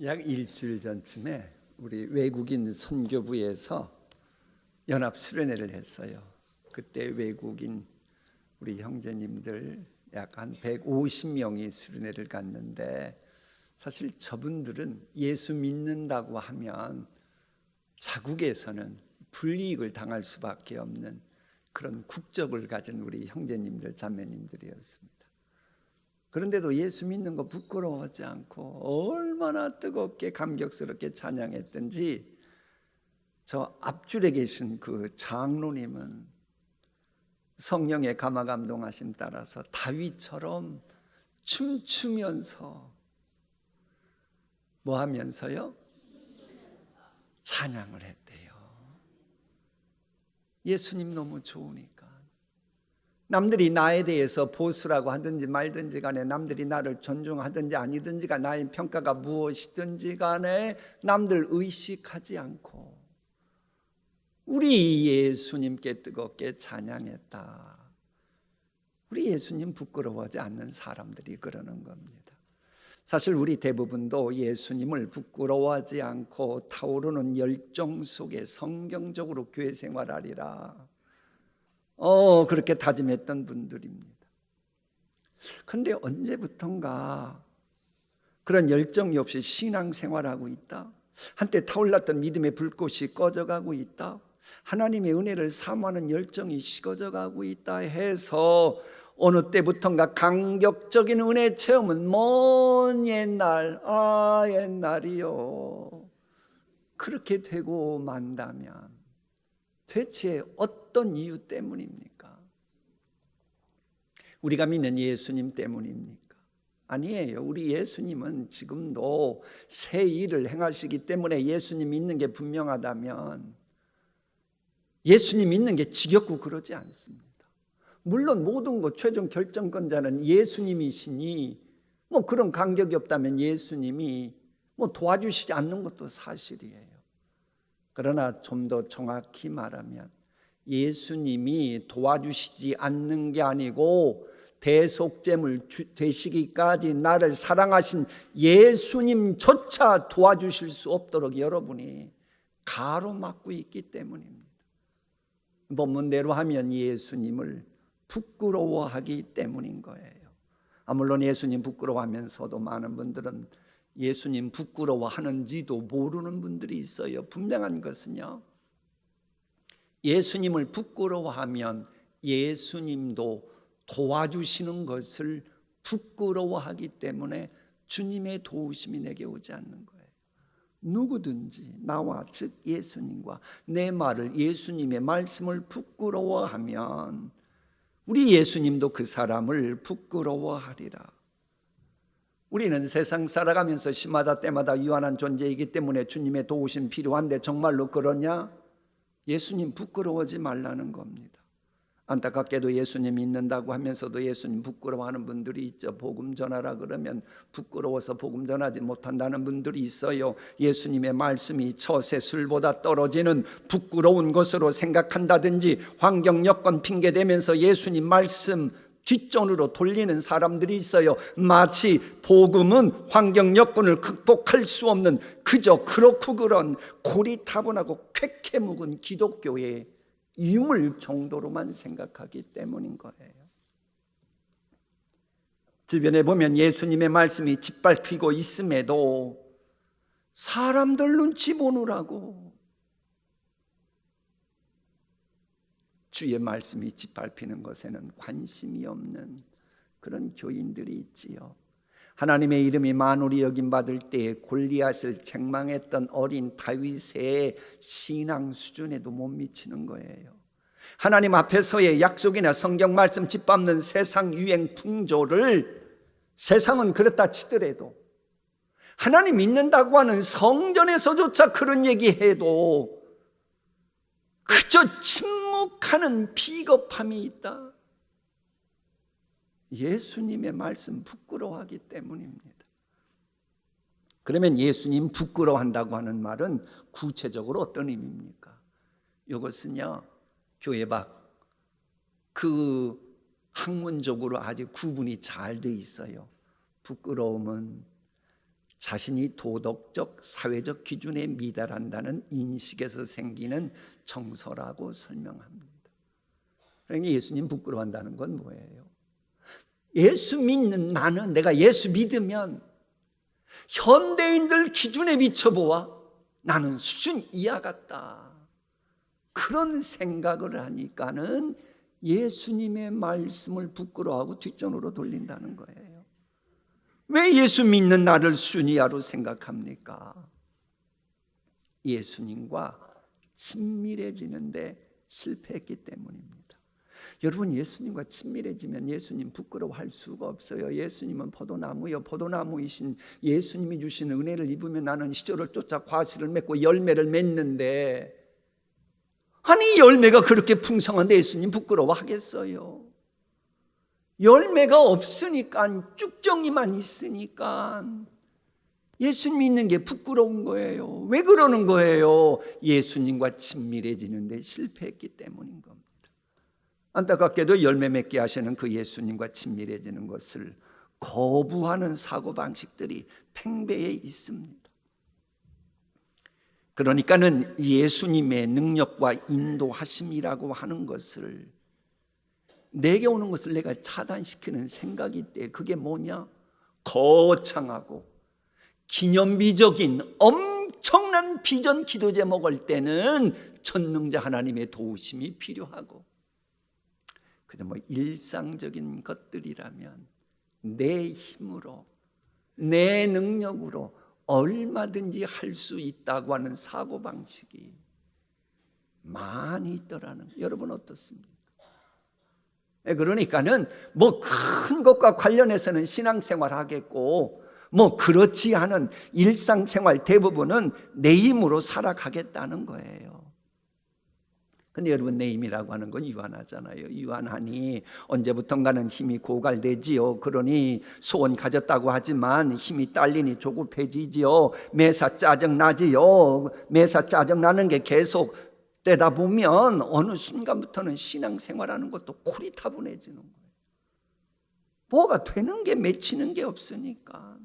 약 일주일 전쯤에 우리 외국인 선교부에서 연합 수련회를 했어요. 그때 외국인 우리 형제님들 약 한 150명이 수련회를 갔는데, 사실 저분들은 예수 믿는다고 하면 자국에서는 불이익을 당할 수밖에 없는 그런 국적을 가진 우리 형제님들, 자매님들이었습니다. 그런데도 예수 믿는 거 부끄러워하지 않고 얼마나 뜨겁게 감격스럽게 찬양했던지, 저 앞줄에 계신 그 장로님은 성령의 감화감동하심 따라서 다윗처럼 춤추면서 뭐 하면서요? 찬양을 했대요. 예수님 너무 좋으니까. 남들이 나에 대해서 보수라고 하든지 말든지 간에, 남들이 나를 존중하든지 아니든지 간에, 나의 평가가 무엇이든지 간에 남들 의식하지 않고 우리 예수님께 뜨겁게 찬양했다. 우리 예수님 부끄러워하지 않는 사람들이 그러는 겁니다. 사실 우리 대부분도 예수님을 부끄러워하지 않고 타오르는 열정 속에 성경적으로 교회 생활하리라 그렇게 다짐했던 분들입니다. 그런데 언제부턴가 그런 열정이 없이 신앙생활하고 있다, 한때 타올랐던 믿음의 불꽃이 꺼져가고 있다, 하나님의 은혜를 사모하는 열정이 식어져가고 있다 해서 어느 때부턴가 감격적인 은혜 체험은 먼 옛날, 옛날이요, 그렇게 되고 만다면 대체 어떤 이유 때문입니까? 우리가 믿는 예수님 때문입니까? 아니에요. 우리 예수님은 지금도 새 일을 행하시기 때문에 예수님 믿는 게 분명하다면 예수님 믿는 게 지겹고 그러지 않습니다. 물론 모든 것 최종 결정권자는 예수님이시니 그런 간격이 없다면 예수님이 도와주시지 않는 것도 사실이에요. 그러나 좀 더 정확히 말하면 예수님이 도와주시지 않는 게 아니고 대속죄물 되시기까지 나를 사랑하신 예수님조차 도와주실 수 없도록 여러분이 가로막고 있기 때문입니다. 본문대로 하면 예수님을 부끄러워하기 때문인 거예요. 물론 예수님 부끄러워하면서도 많은 분들은 예수님 부끄러워하는지도 모르는 분들이 있어요. 분명한 것은요, 예수님을 부끄러워하면 예수님도 도와주시는 것을 부끄러워하기 때문에 주님의 도우심이 내게 오지 않는 거예요. 누구든지 나와, 즉 예수님과 내 말을, 예수님의 말씀을 부끄러워하면 우리 예수님도 그 사람을 부끄러워하리라. 우리는 세상 살아가면서 시마다 때마다 유한한 존재이기 때문에 주님의 도우심 필요한데 정말로 그러냐? 예수님 부끄러워하지 말라는 겁니다. 안타깝게도 예수님 믿는다고 하면서도 예수님 부끄러워하는 분들이 있죠. 복음 전하라 그러면 부끄러워서 복음 전하지 못한다는 분들이 있어요. 예수님의 말씀이 처세술보다 떨어지는 부끄러운 것으로 생각한다든지 환경 여건 핑계대면서 예수님 말씀 뒷전으로 돌리는 사람들이 있어요. 마치 복음은 환경 여건을 극복할 수 없는 그저 그렇고 그런 고리타분하고 쾌쾌 묵은 기독교의 유물 정도로만 생각하기 때문인 거예요. 주변에 보면 예수님의 말씀이 짓밟히고 있음에도 사람들 눈치 보느라고 주의 말씀이 짓밟히는 것에는 관심이 없는 그런 교인들이 있지요. 하나님의 이름이 만홀히 여김받을 때에 골리앗을 책망했던 어린 다윗의 신앙 수준에도 못 미치는 거예요. 하나님 앞에서의 약속이나 성경 말씀 짓밟는 세상 유행 풍조를 세상은 그렇다 치더라도 하나님 믿는다고 하는 성전에서조차 그런 얘기해도 그저 침묵하는 비겁함이 있다. 예수님의 말씀 부끄러워하기 때문입니다. 그러면 예수님 부끄러워한다고 하는 말은 구체적으로 어떤 의미입니까? 이것은요, 교회 밖 그 학문적으로 아주 구분이 잘 돼 있어요. 부끄러움은 자신이 도덕적, 사회적 기준에 미달한다는 인식에서 생기는 정서라고 설명합니다. 그러니까 예수님 부끄러워한다는 건 뭐예요? 예수 믿는 나는, 내가 예수 믿으면 현대인들 기준에 비춰보아 나는 수준 이하 같다, 그런 생각을 하니까는 예수님의 말씀을 부끄러워하고 뒷전으로 돌린다는 거예요. 왜 예수 믿는 나를 수준 이하로 생각합니까? 예수님과 친밀해지는데 실패했기 때문입니다. 여러분, 예수님과 친밀해지면 예수님 부끄러워할 수가 없어요. 예수님은 포도나무요, 포도나무이신 예수님이 주시는 은혜를 입으면 나는 시절을 쫓아 과실을 맺고 열매를 맺는데, 아니 열매가 그렇게 풍성한데 예수님 부끄러워하겠어요? 열매가 없으니까, 쭉정이만 있으니까 예수님 믿는 게 부끄러운 거예요. 왜 그러는 거예요? 예수님과 친밀해지는데 실패했기 때문인 겁니다. 안타깝게도 열매 맺게 하시는 그 예수님과 친밀해지는 것을 거부하는 사고방식들이 팽배해 있습니다. 그러니까는 예수님의 능력과 인도하심이라고 하는 것을, 내게 오는 것을 내가 차단시키는 생각이 있대. 그게 뭐냐? 거창하고 기념비적인 엄청난 비전 기도 제목을 때는 전능자 하나님의 도우심이 필요하고, 그저 뭐 일상적인 것들이라면 내 힘으로, 내 능력으로 얼마든지 할 수 있다고 하는 사고방식이 많이 있더라는, 여러분 어떻습니까? 그러니까는 뭐 큰 것과 관련해서는 신앙생활 하겠고, 뭐 그렇지 않은 일상생활 대부분은 내 힘으로 살아가겠다는 거예요. 근데 여러분, 내 힘이라고 하는 건 유한하잖아요. 유한하니 언제부턴가는 힘이 고갈되지요. 그러니 소원 가졌다고 하지만 힘이 딸리니 조급해지지요. 매사 짜증나지요. 매사 짜증나는 게 계속 되다 보면 어느 순간부터는 신앙생활하는 것도 고리타분해지는 거예요. 뭐가 되는 게, 맺히는 게 없으니까.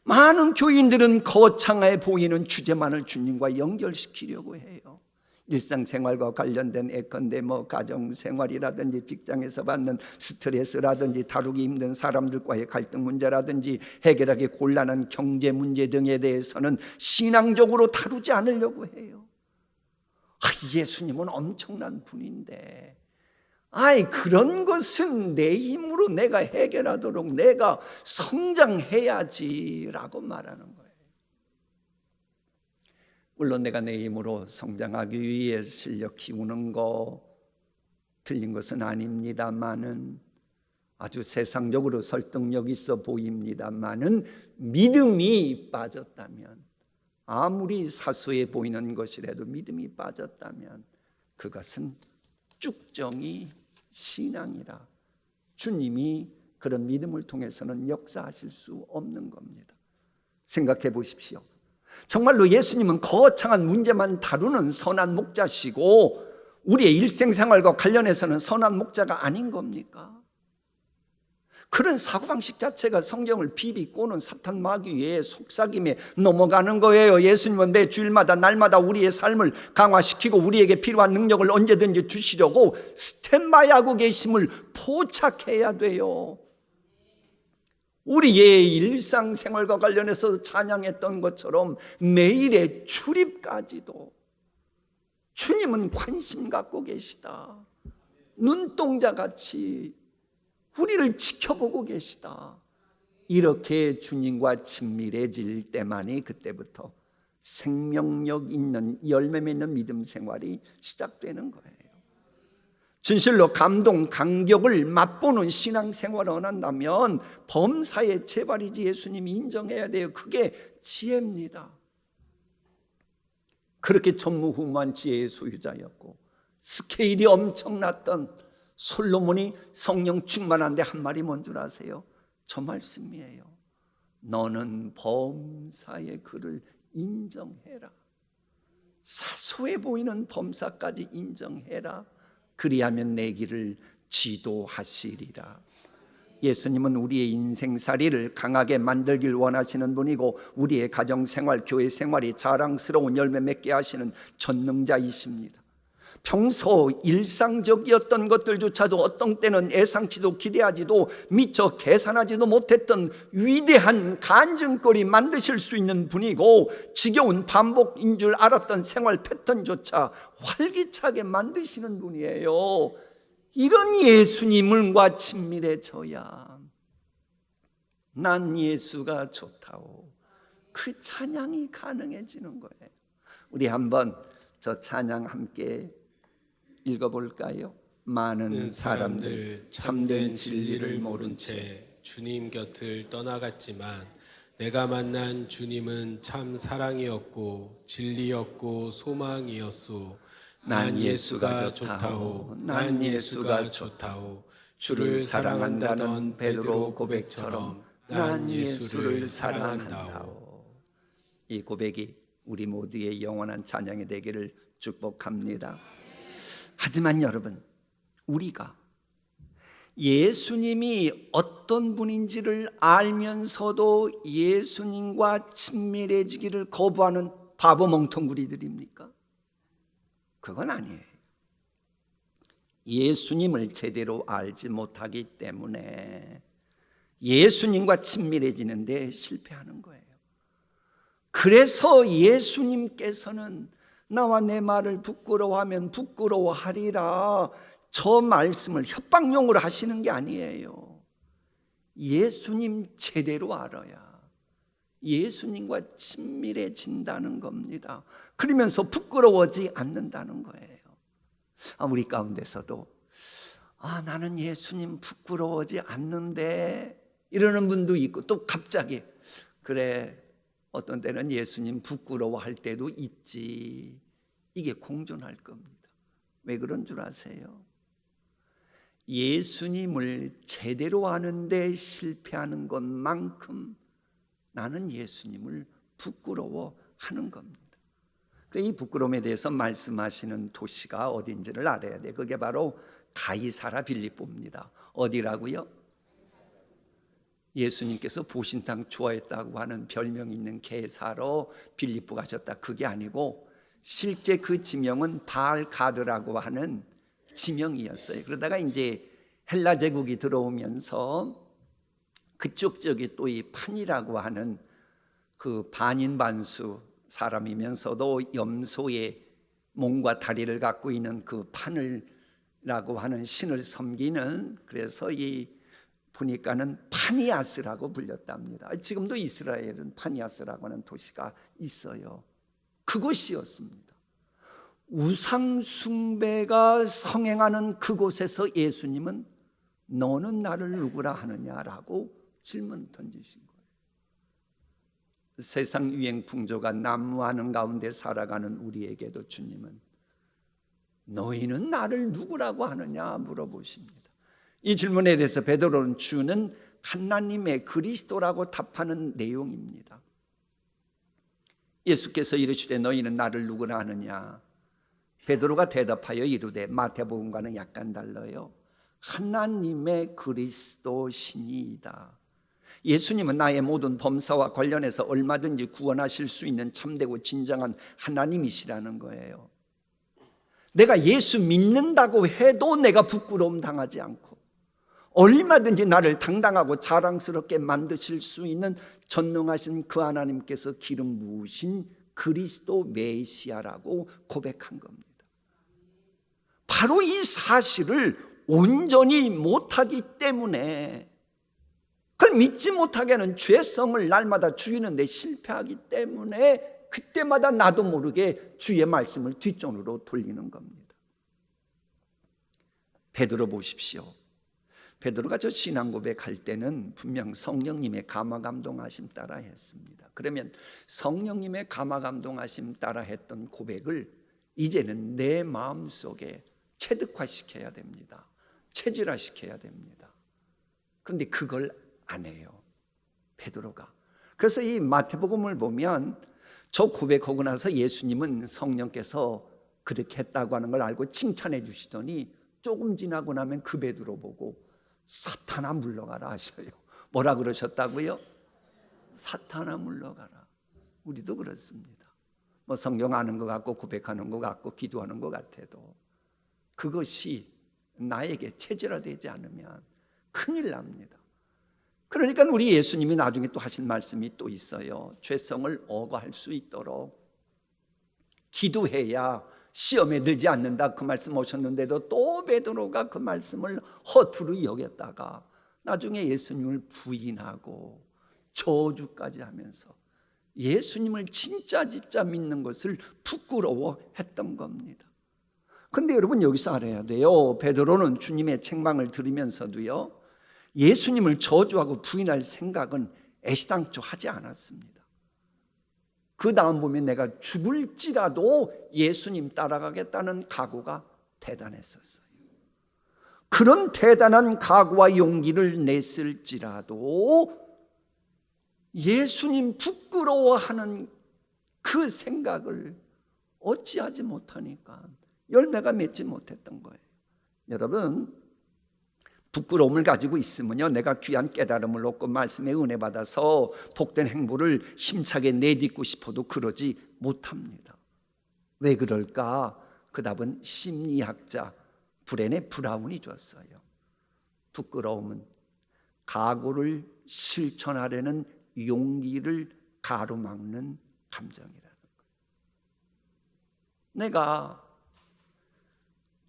많은 교인들은 거창해 보이는 주제만을 주님과 연결시키려고 해요. 일상생활과 관련된 예컨대 뭐 가정생활이라든지 직장에서 받는 스트레스라든지 다루기 힘든 사람들과의 갈등 문제라든지 해결하기 곤란한 경제 문제 등에 대해서는 신앙적으로 다루지 않으려고 해요. 예수님은 엄청난 분인데, 그런 것은 내 힘으로 내가 해결하도록 내가 성장해야지라고 말하는 거예요. 물론 내가 내 힘으로 성장하기 위해 실력 키우는 거 틀린 것은 아닙니다만은, 아주 세상적으로 설득력 있어 보입니다만은, 믿음이 빠졌다면, 아무리 사소해 보이는 것이라도 믿음이 빠졌다면 그것은 쭉정이 신앙이라 주님이 그런 믿음을 통해서는 역사하실 수 없는 겁니다. 생각해 보십시오. 정말로 예수님은 거창한 문제만 다루는 선한 목자시고 우리의 일생생활과 관련해서는 선한 목자가 아닌 겁니까? 그런 사고방식 자체가 성경을 비비꼬는 사탄 마귀의 속삭임에 넘어가는 거예요. 예수님은 매 주일마다 날마다 우리의 삶을 강화시키고 우리에게 필요한 능력을 언제든지 주시려고 스탠바이하고 계심을 포착해야 돼요. 우리의 일상생활과 관련해서 찬양했던 것처럼 매일의 출입까지도 주님은 관심 갖고 계시다. 눈동자같이 우리를 지켜보고 계시다. 이렇게 주님과 친밀해질 때만이 그때부터 생명력 있는 열매 맺는 믿음 생활이 시작되는 거예요. 진실로 감동, 감격을 맛보는 신앙생활을 원한다면 범사의 재발이지 예수님이 인정해야 돼요. 그게 지혜입니다. 그렇게 전무후무한 지혜의 소유자였고 스케일이 엄청났던 솔로몬이 성령 충만한데 한 말이 뭔 줄 아세요? 저 말씀이에요. 너는 범사의 그를 인정해라. 사소해 보이는 범사까지 인정해라. 그리하면 내 길을 지도하시리라. 예수님은 우리의 인생살이를 강하게 만들길 원하시는 분이고 우리의 가정생활, 교회생활이 자랑스러운 열매 맺게 하시는 전능자이십니다. 평소 일상적이었던 것들조차도 어떤 때는 예상치도 기대하지도 미처 계산하지도 못했던 위대한 간증거리 만드실 수 있는 분이고 지겨운 반복인 줄 알았던 생활 패턴조차 활기차게 만드시는 분이에요. 이런 예수님과 친밀해져야 난 예수가 좋다오, 그 찬양이 가능해지는 거예요. 우리 한번 저 찬양 함께 읽어볼까요? 많은 사람들 참된 진리를 모른 채 주님 곁을 떠나갔지만 내가 만난 주님은 참 사랑이었고 진리였고 소망이었소. 난 예수가 좋다오, 난 예수가 좋다오. 주를 사랑한다던 베드로 고백처럼 난 예수를 사랑한다오. 이 고백이 우리 모두의 영원한 찬양이 되기를 축복합니다. 하지만 여러분, 우리가 예수님이 어떤 분인지를 알면서도 예수님과 친밀해지기를 거부하는 바보 멍텅구리들입니까? 그건 아니에요. 예수님을 제대로 알지 못하기 때문에 예수님과 친밀해지는데 실패하는 거예요. 그래서 예수님께서는 나와 내 말을 부끄러워하면 부끄러워하리라, 저 말씀을 협박용으로 하시는 게 아니에요. 예수님 제대로 알아야 예수님과 친밀해진다는 겁니다. 그러면서 부끄러워하지 않는다는 거예요. 우리 가운데서도 나는 예수님 부끄러워하지 않는데 이러는 분도 있고, 또 갑자기 그래, 어떤 때는 예수님 부끄러워할 때도 있지. 이게 공존할 겁니다. 왜 그런 줄 아세요? 예수님을 제대로 아는데 실패하는 것만큼 나는 예수님을 부끄러워하는 겁니다. 이 부끄러움에 대해서 말씀하시는 도시가 어딘지를 알아야 돼. 그게 바로 가이사라 빌립보입니다. 어디라고요? 예수님께서 보신탕 좋아했다고 하는 별명이 있는 게사로 빌립보 가셨다. 그게 아니고 실제 그 지명은 바알가드라고 하는 지명이었어요. 그러다가 이제 헬라 제국이 들어오면서 그쪽 지역이 또 이 판이라고 하는 그 반인반수 사람이면서도 염소의 몸과 다리를 갖고 있는 그 판을라고 하는 신을 섬기는, 그래서 이 보니까는 파니아스라고 불렸답니다. 지금도 이스라엘은 파니아스라고 하는 도시가 있어요. 그곳이었습니다. 우상 숭배가 성행하는 그곳에서 예수님은 너는 나를 누구라 하느냐라고 질문 던지신 거예요. 세상 유행 풍조가 난무하는 가운데 살아가는 우리에게도 주님은 너희는 나를 누구라고 하느냐 물어보십니다. 이 질문에 대해서 베드로는 주는 하나님의 그리스도라고 답하는 내용입니다. 예수께서 이르시되 너희는 나를 누구라 하느냐? 베드로가 대답하여 이르되, 마태복음과는 약간 달라요. 하나님의 그리스도시니이다. 예수님은 나의 모든 범사와 관련해서 얼마든지 구원하실 수 있는 참되고 진정한 하나님이시라는 거예요. 내가 예수 믿는다고 해도 내가 부끄러움 당하지 않고 얼마든지 나를 당당하고 자랑스럽게 만드실 수 있는 전능하신 그 하나님께서 기름 부으신 그리스도 메시아라고 고백한 겁니다. 바로 이 사실을 온전히 못하기 때문에, 그걸 믿지 못하게 하는 죄성을 날마다 죽이는 데 실패하기 때문에 그때마다 나도 모르게 주의 말씀을 뒷전으로 돌리는 겁니다. 베드로 보십시오. 베드로가 저 신앙 고백할 때는 분명 성령님의 감화 감동하심 따라 했습니다. 그러면 성령님의 감화 감동하심 따라 했던 고백을 이제는 내 마음속에 체득화시켜야 됩니다. 체질화시켜야 됩니다. 그런데 그걸 안 해요, 베드로가. 그래서 이 마태복음을 보면 저 고백하고 나서 예수님은 성령께서 그렇게 했다고 하는 걸 알고 칭찬해 주시더니 조금 지나고 나면 그 베드로 보고 사탄아 물러가라 하셔요. 뭐라 그러셨다고요? 사탄아 물러가라. 우리도 그렇습니다. 뭐 성경 아는 것 같고 고백하는 것 같고 기도하는 것 같아도 그것이 나에게 체질화되지 않으면 큰일 납니다. 그러니까 우리 예수님이 나중에 또 하신 말씀이 또 있어요. 죄성을 어거할 수 있도록 기도해야 시험에 들지 않는다, 그 말씀 오셨는데도 또 베드로가 그 말씀을 허투루 여겼다가 나중에 예수님을 부인하고 저주까지 하면서 예수님을 진짜 믿는 것을 부끄러워했던 겁니다. 근데 여러분 여기서 알아야 돼요. 베드로는 주님의 책망을 들으면서도요, 예수님을 저주하고 부인할 생각은 애시당초 하지 않았습니다. 그 다음 보면 내가 죽을지라도 예수님 따라가겠다는 각오가 대단했었어요. 그런 대단한 각오와 용기를 냈을지라도 예수님 부끄러워하는 그 생각을 어찌하지 못하니까 열매가 맺지 못했던 거예요. 여러분, 부끄러움을 가지고 있으면요, 내가 귀한 깨달음을 얻고 말씀의 은혜 받아서 복된 행보를 심차게 내딛고 싶어도 그러지 못합니다. 왜 그럴까? 그 답은 심리학자 브레네 브라운이 줬어요. 부끄러움은 각오를 실천하려는 용기를 가로막는 감정이라는 거예요. 내가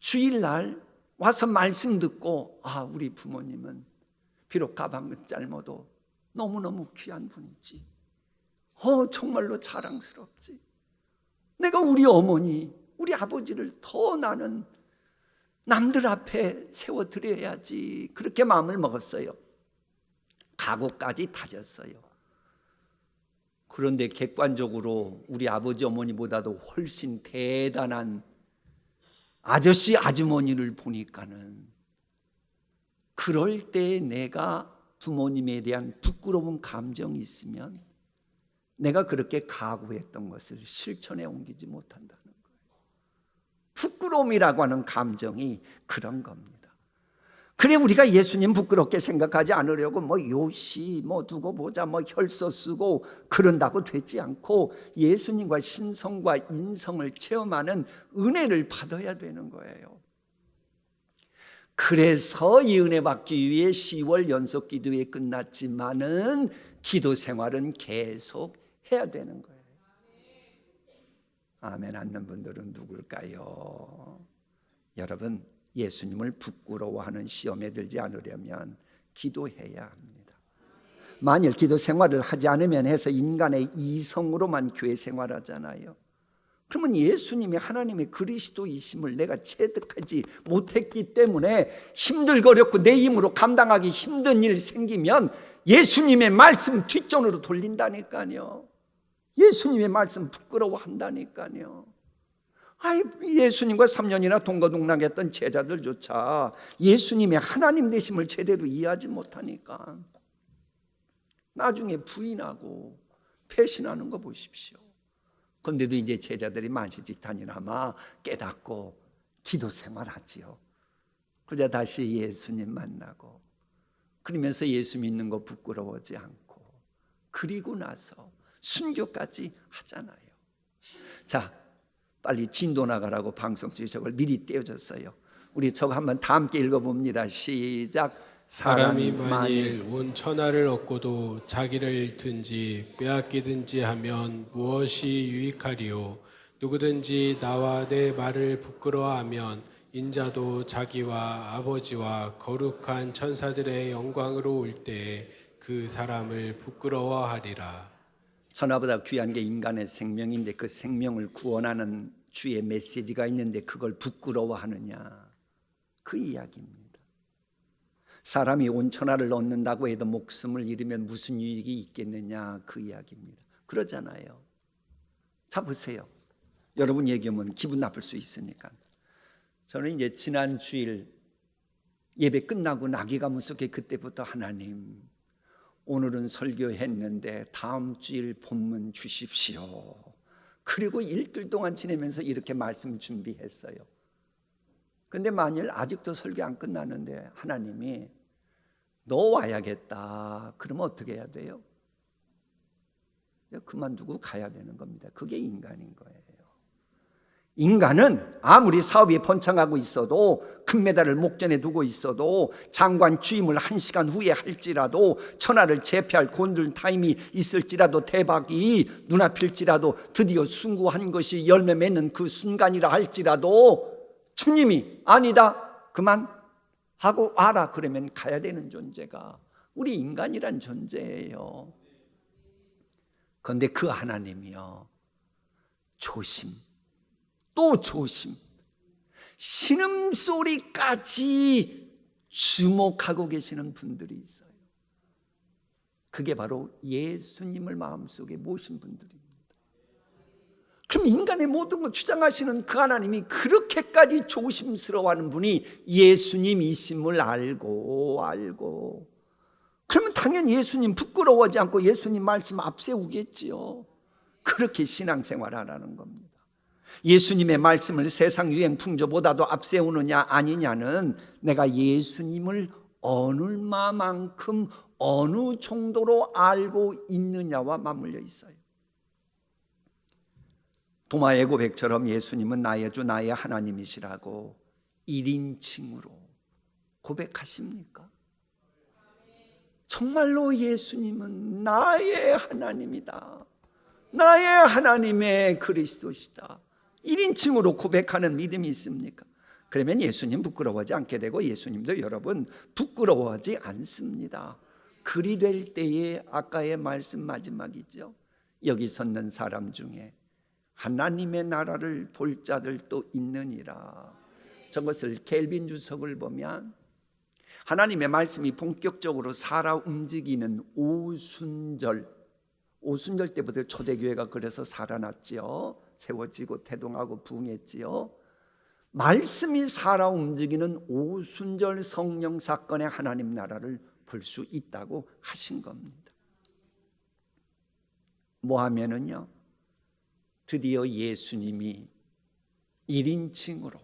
주일날 와서 말씀 듣고, 우리 부모님은 비록 가방은 짧아도 너무너무 귀한 분이지, 정말로 자랑스럽지, 내가 우리 어머니 우리 아버지를 더 나는 남들 앞에 세워드려야지, 그렇게 마음을 먹었어요. 각오까지 다졌어요. 그런데 객관적으로 우리 아버지 어머니보다도 훨씬 대단한 아저씨 아주머니를 보니까는 그럴 때 내가 부모님에 대한 부끄러운 감정이 있으면 내가 그렇게 각오했던 것을 실천에 옮기지 못한다는 거예요. 부끄러움이라고 하는 감정이 그런 겁니다. 그래, 우리가 예수님 부끄럽게 생각하지 않으려고 요시 두고 보자 혈서 쓰고 그런다고 되지 않고 예수님과 신성과 인성을 체험하는 은혜를 받아야 되는 거예요. 그래서 이 은혜 받기 위해 10월 연속 기도회 끝났지만은 기도 생활은 계속 해야 되는 거예요. 아멘 않는 분들은 누굴까요? 여러분, 예수님을 부끄러워하는 시험에 들지 않으려면 기도해야 합니다. 만일 기도 생활을 하지 않으면 해서 인간의 이성으로만 교회 생활하잖아요. 그러면 예수님이 하나님의 그리스도이심을 내가 체득하지 못했기 때문에 힘들거렸고 내 힘으로 감당하기 힘든 일 생기면 예수님의 말씀 뒷전으로 돌린다니까요. 예수님의 말씀 부끄러워한다니까요. 예수님과 3년이나 동거동락했던 제자들조차 예수님의 하나님 되심을 제대로 이해하지 못하니까 나중에 부인하고 배신하는 거 보십시오. 그런데도 이제 제자들이 만시지탄이나마 깨닫고 기도 생활하지요. 그러자 다시 예수님 만나고, 그러면서 예수 믿는 거 부끄러워하지 않고, 그리고 나서 순교까지 하잖아요. 자, 빨리 진도 나가라고 방송국이 저걸 미리 떼어줬어요. 우리 저거 한번 다 함께 읽어봅니다. 시작. 사람이 만일 온 천하를 얻고도 자기를 잃든지 빼앗기든지 하면 무엇이 유익하리요? 누구든지 나와 내 말을 부끄러워하면 인자도 자기와 아버지와 거룩한 천사들의 영광으로 올 때에 그 사람을 부끄러워하리라. 천하보다 귀한 게 인간의 생명인데 그 생명을 구원하는 주의 메시지가 있는데 그걸 부끄러워하느냐, 그 이야기입니다. 사람이 온 천하를 얻는다고 해도 목숨을 잃으면 무슨 유익이 있겠느냐, 그 이야기입니다. 그러잖아요. 자, 보세요. 여러분 얘기하면 기분 나쁠 수 있으니까. 저는 이제 지난 주일 예배 끝나고 나기가 무섭게 그때부터 하나님, 오늘은 설교했는데 다음 주일 본문 주십시오. 그리고 일주일 동안 지내면서 이렇게 말씀 준비했어요. 근데 만일 아직도 설교 안 끝났는데 하나님이 너 와야겠다. 그러면 어떻게 해야 돼요? 그만두고 가야 되는 겁니다. 그게 인간인 거예요. 인간은 아무리 사업이 번창하고 있어도, 금메달을 목전에 두고 있어도, 장관 취임을 1시간 후에 할지라도, 천하를 제패할 골든타임이 있을지라도, 대박이 눈앞일지라도, 드디어 숭고한 것이 열매 맺는 그 순간이라 할지라도 주님이 아니다, 그만 하고 와라 그러면 가야 되는 존재가 우리 인간이란 존재예요. 그런데 그 하나님이요, 조심 또 조심, 신음소리까지 주목하고 계시는 분들이 있어요. 그게 바로 예수님을 마음속에 모신 분들입니다. 그럼 인간의 모든 걸 주장하시는 그 하나님이 그렇게까지 조심스러워하는 분이 예수님이심을 알고 그러면 당연히 예수님 부끄러워하지 않고 예수님 말씀 앞세우겠지요. 그렇게 신앙생활하라는 겁니다. 예수님의 말씀을 세상 유행 풍조보다도 앞세우느냐 아니냐는 내가 예수님을 얼마만큼 어느 정도로 알고 있느냐와 맞물려 있어요. 도마의 고백처럼 예수님은 나의 주 나의 하나님이시라고 1인칭으로 고백하십니까? 정말로 예수님은 나의 하나님이다, 나의 하나님의 그리스도시다, 1인칭으로 고백하는 믿음이 있습니까? 그러면 예수님 부끄러워하지 않게 되고 예수님도 여러분 부끄러워하지 않습니다. 그리 될 때에 아까의 말씀 마지막이죠. 여기 섰는 사람 중에 하나님의 나라를 볼 자들도 있느니라. 저것을 켈빈 주석을 보면 하나님의 말씀이 본격적으로 살아 움직이는 오순절 때부터 초대교회가 그래서 살아났지요. 세워지고 태동하고 부흥했지요. 말씀이 살아 움직이는 오순절 성령 사건의 하나님 나라를 볼 수 있다고 하신 겁니다. 뭐 하면은요, 드디어 예수님이 1인칭으로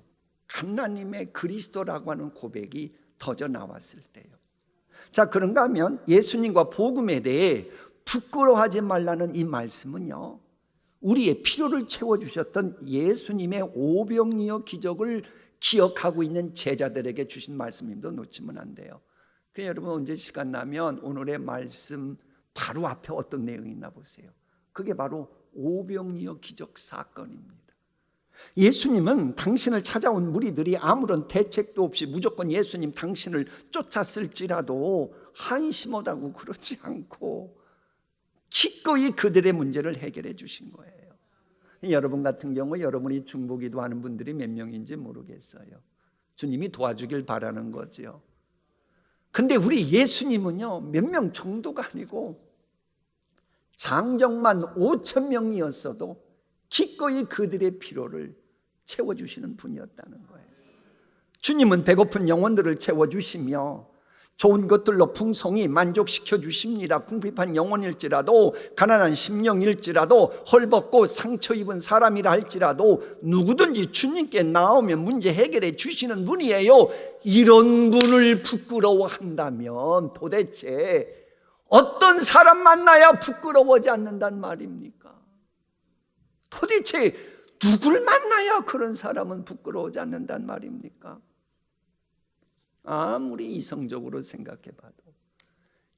하나님의 그리스도라고 하는 고백이 터져 나왔을 때요. 자, 그런가 하면 예수님과 복음에 대해 부끄러워하지 말라는 이 말씀은요, 우리의 필요를 채워주셨던 예수님의 오병이어 기적을 기억하고 있는 제자들에게 주신 말씀임도 놓치면 안 돼요. 그래서 여러분 언제 시간 나면 오늘의 말씀 바로 앞에 어떤 내용이 있나 보세요. 그게 바로 오병이어 기적 사건입니다. 예수님은 당신을 찾아온 무리들이 아무런 대책도 없이 무조건 예수님 당신을 쫓았을지라도 한심하다고 그러지 않고 기꺼이 그들의 문제를 해결해 주신 거예요. 여러분 같은 경우 여러분이 중보기도 하는 분들이 몇 명인지 모르겠어요. 주님이 도와주길 바라는 거죠. 근데 우리 예수님은요, 몇 명 정도가 아니고 장정만 5,000명이었어도 기꺼이 그들의 필요를 채워주시는 분이었다는 거예요. 주님은 배고픈 영혼들을 채워주시며 좋은 것들로 풍성히 만족시켜 주십니다. 궁핍한 영혼일지라도 가난한 심령일지라도 헐벗고 상처 입은 사람이라 할지라도 누구든지 주님께 나오면 문제 해결해 주시는 분이에요. 이런 분을 부끄러워한다면 도대체 어떤 사람 만나야 부끄러워하지 않는단 말입니까? 도대체 누굴 만나야 그런 사람은 부끄러워하지 않는단 말입니까? 아무리 이성적으로 생각해봐도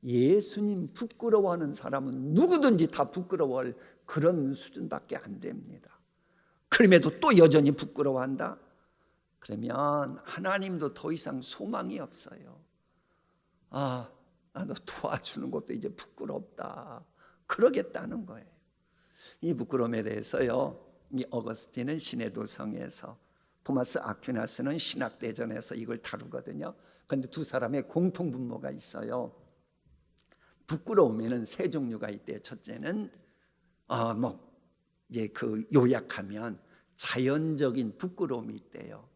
예수님 부끄러워하는 사람은 누구든지 다 부끄러워할 그런 수준밖에 안 됩니다. 그럼에도 또 여전히 부끄러워한다? 그러면 하나님도 더 이상 소망이 없어요. 나도 도와주는 것도 이제 부끄럽다, 그러겠다는 거예요. 이 부끄러움에 대해서요, 이 어거스틴은 시내도성에서, 토마스 아퀴나스는 신학대전에서 이걸 다루거든요. 그런데 두 사람의 공통분모가 있어요. 부끄러움에는 세 종류가 있대요. 첫째는 이제 그 요약하면 자연적인 부끄러움이 있대요.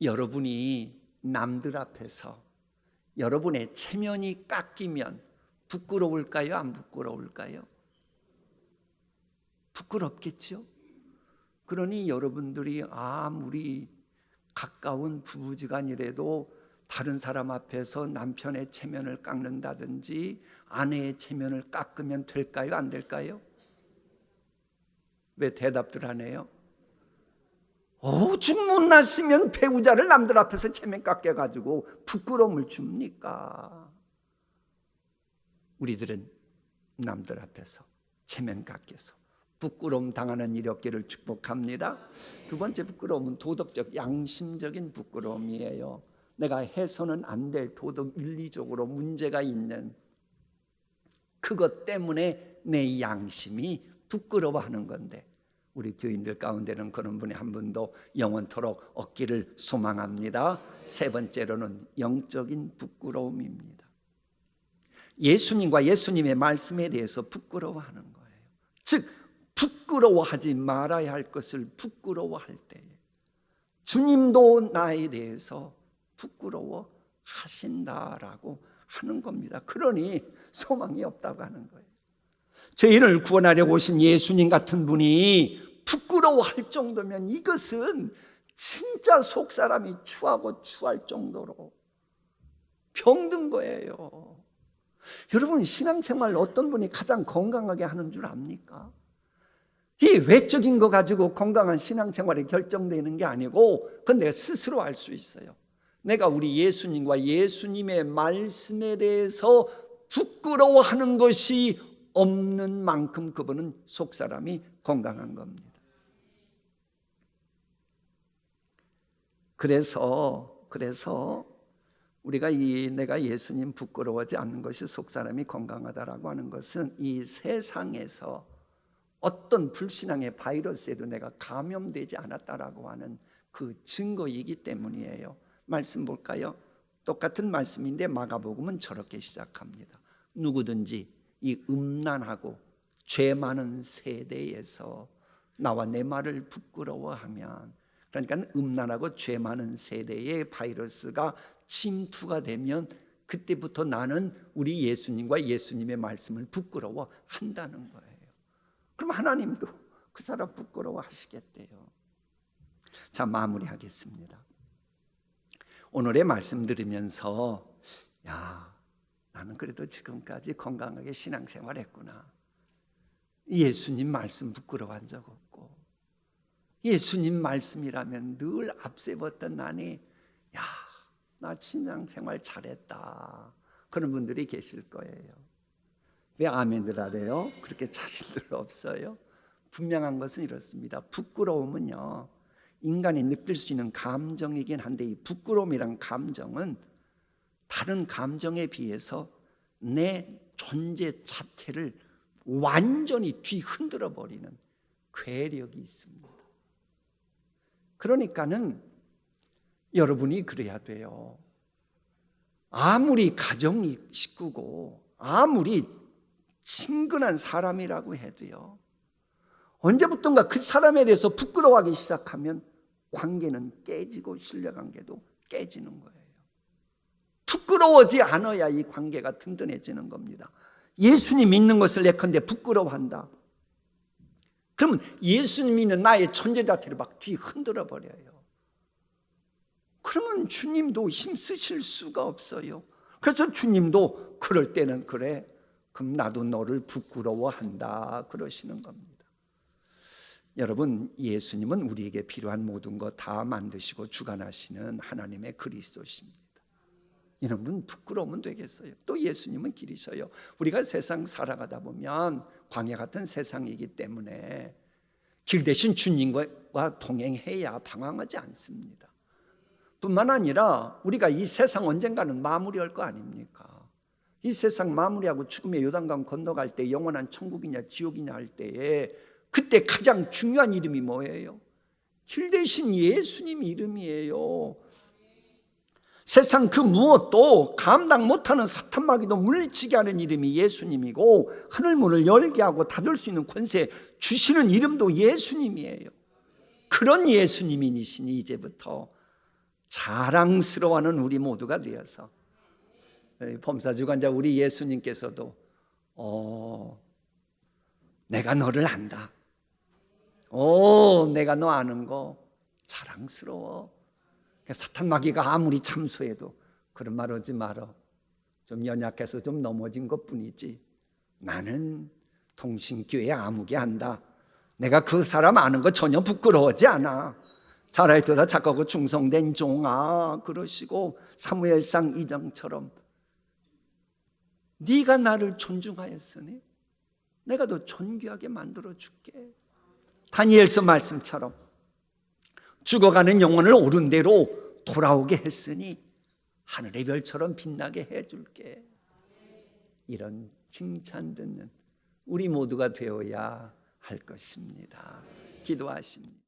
여러분이 남들 앞에서 여러분의 체면이 깎이면 부끄러울까요? 안 부끄러울까요? 부끄럽겠죠? 그러니 여러분들이 아무리 가까운 부부지간이라도 다른 사람 앞에서 남편의 체면을 깎는다든지 아내의 체면을 깎으면 될까요? 안 될까요? 왜 대답들 안 해요? 오죽 못났으면 배우자를 남들 앞에서 체면 깎여가지고 부끄러움을 줍니까? 우리들은 남들 앞에서 체면 깎여서 부끄러움 당하는 일이 없기를 축복합니다. 두 번째 부끄러움은 도덕적 양심적인 부끄러움이에요. 내가 해서는 안 될 도덕 윤리적으로 문제가 있는 그것 때문에 내 양심이 부끄러워하는 건데, 우리 교인들 가운데는 그런 분이 한 분도 영원토록 없기를 소망합니다. 세 번째로는 영적인 부끄러움입니다. 예수님과 예수님의 말씀에 대해서 부끄러워하는 거예요. 즉 부끄러워하지 말아야 할 것을 부끄러워할 때에 주님도 나에 대해서 부끄러워하신다라고 하는 겁니다. 그러니 소망이 없다고 하는 거예요. 죄인을 구원하려고 오신 예수님 같은 분이 부끄러워할 정도면 이것은 진짜 속사람이 추하고 추할 정도로 병든 거예요. 여러분, 신앙생활 어떤 분이 가장 건강하게 하는 줄 압니까? 이 외적인 거 가지고 건강한 신앙생활이 결정되는 게 아니고 그건 내가 스스로 알 수 있어요. 내가 우리 예수님과 예수님의 말씀에 대해서 부끄러워하는 것이 없는 만큼 그분은 속사람이 건강한 겁니다. 그래서 우리가 내가 예수님 부끄러워하지 않는 것이 속사람이 건강하다라고 하는 것은 이 세상에서 어떤 불신앙의 바이러스에도 내가 감염되지 않았다라고 하는 그 증거이기 때문이에요. 말씀 볼까요? 똑같은 말씀인데 마가복음은 저렇게 시작합니다. 누구든지 이 음란하고 죄 많은 세대에서 나와 내 말을 부끄러워하면, 그러니까 음란하고 죄 많은 세대의 바이러스가 침투가 되면 그때부터 나는 우리 예수님과 예수님의 말씀을 부끄러워한다는 거예요. 그럼 하나님도 그 사람 부끄러워하시겠대요. 자, 마무리하겠습니다. 오늘의 말씀 들으면서 나는 그래도 지금까지 건강하게 신앙생활했구나. 예수님 말씀 부끄러워한 적 없고 예수님 말씀이라면 늘 앞세웠던 나니 나 신앙생활 잘했다, 그런 분들이 계실 거예요. 왜 아멘들 하래요? 그렇게 자신들 없어요? 분명한 것은 이렇습니다. 부끄러움은요, 인간이 느낄 수 있는 감정이긴 한데 이 부끄러움이란 감정은 다른 감정에 비해서 내 존재 자체를 완전히 뒤흔들어 버리는 괴력이 있습니다. 그러니까는 여러분이 그래야 돼요. 아무리 가정 식구고 아무리 친근한 사람이라고 해도요, 언제부턴가 그 사람에 대해서 부끄러워하기 시작하면 관계는 깨지고 신뢰관계도 깨지는 거예요. 부끄러워하지 않아야 이 관계가 든든해지는 겁니다. 예수님 믿는 것을 예컨대 부끄러워한다, 그러면 예수님 믿는 나의 존재 자체를 막 뒤흔들어 버려요. 그러면 주님도 힘쓰실 수가 없어요. 그래서 주님도 그럴 때는 그래, 그럼 나도 너를 부끄러워한다 그러시는 겁니다. 여러분, 예수님은 우리에게 필요한 모든 것 다 만드시고 주관하시는 하나님의 그리스도십니다. 여러분, 부끄러우면 되겠어요? 또 예수님은 길이셔요. 우리가 세상 살아가다 보면 광야 같은 세상이기 때문에 길 대신 주님과 동행해야 방황하지 않습니다. 뿐만 아니라 우리가 이 세상 언젠가는 마무리할 거 아닙니까? 이 세상 마무리하고 죽음의 요단강 건너갈 때 영원한 천국이냐 지옥이냐 할 때에 그때 가장 중요한 이름이 뭐예요? 길 대신 예수님 이름이에요. 세상 그 무엇도 감당 못하는 사탄마귀도 물리치게 하는 이름이 예수님이고, 하늘문을 열게 하고 닫을 수 있는 권세 주시는 이름도 예수님이에요. 그런 예수님이시니 이제부터 자랑스러워하는 우리 모두가 되어서, 범사주관자 우리 예수님께서도 내가 너를 안다, 내가 너 아는 거 자랑스러워. 사탄 마귀가 아무리 참소해도 그런 말 하지 말어. 좀 연약해서 좀 넘어진 것뿐이지. 나는 통신교회 아무개 한다. 내가 그 사람 아는 거 전혀 부끄러워하지 않아. 잘하여도다 착하고 충성된 종아, 그러시고 사무엘상 2장처럼 네가 나를 존중하였으니 내가 더 존귀하게 만들어줄게. 다니엘서 말씀처럼 죽어가는 영혼을 옳은 대로 돌아오게 했으니 하늘의 별처럼 빛나게 해줄게. 이런 칭찬 듣는 우리 모두가 되어야 할 것입니다. 기도하십니다.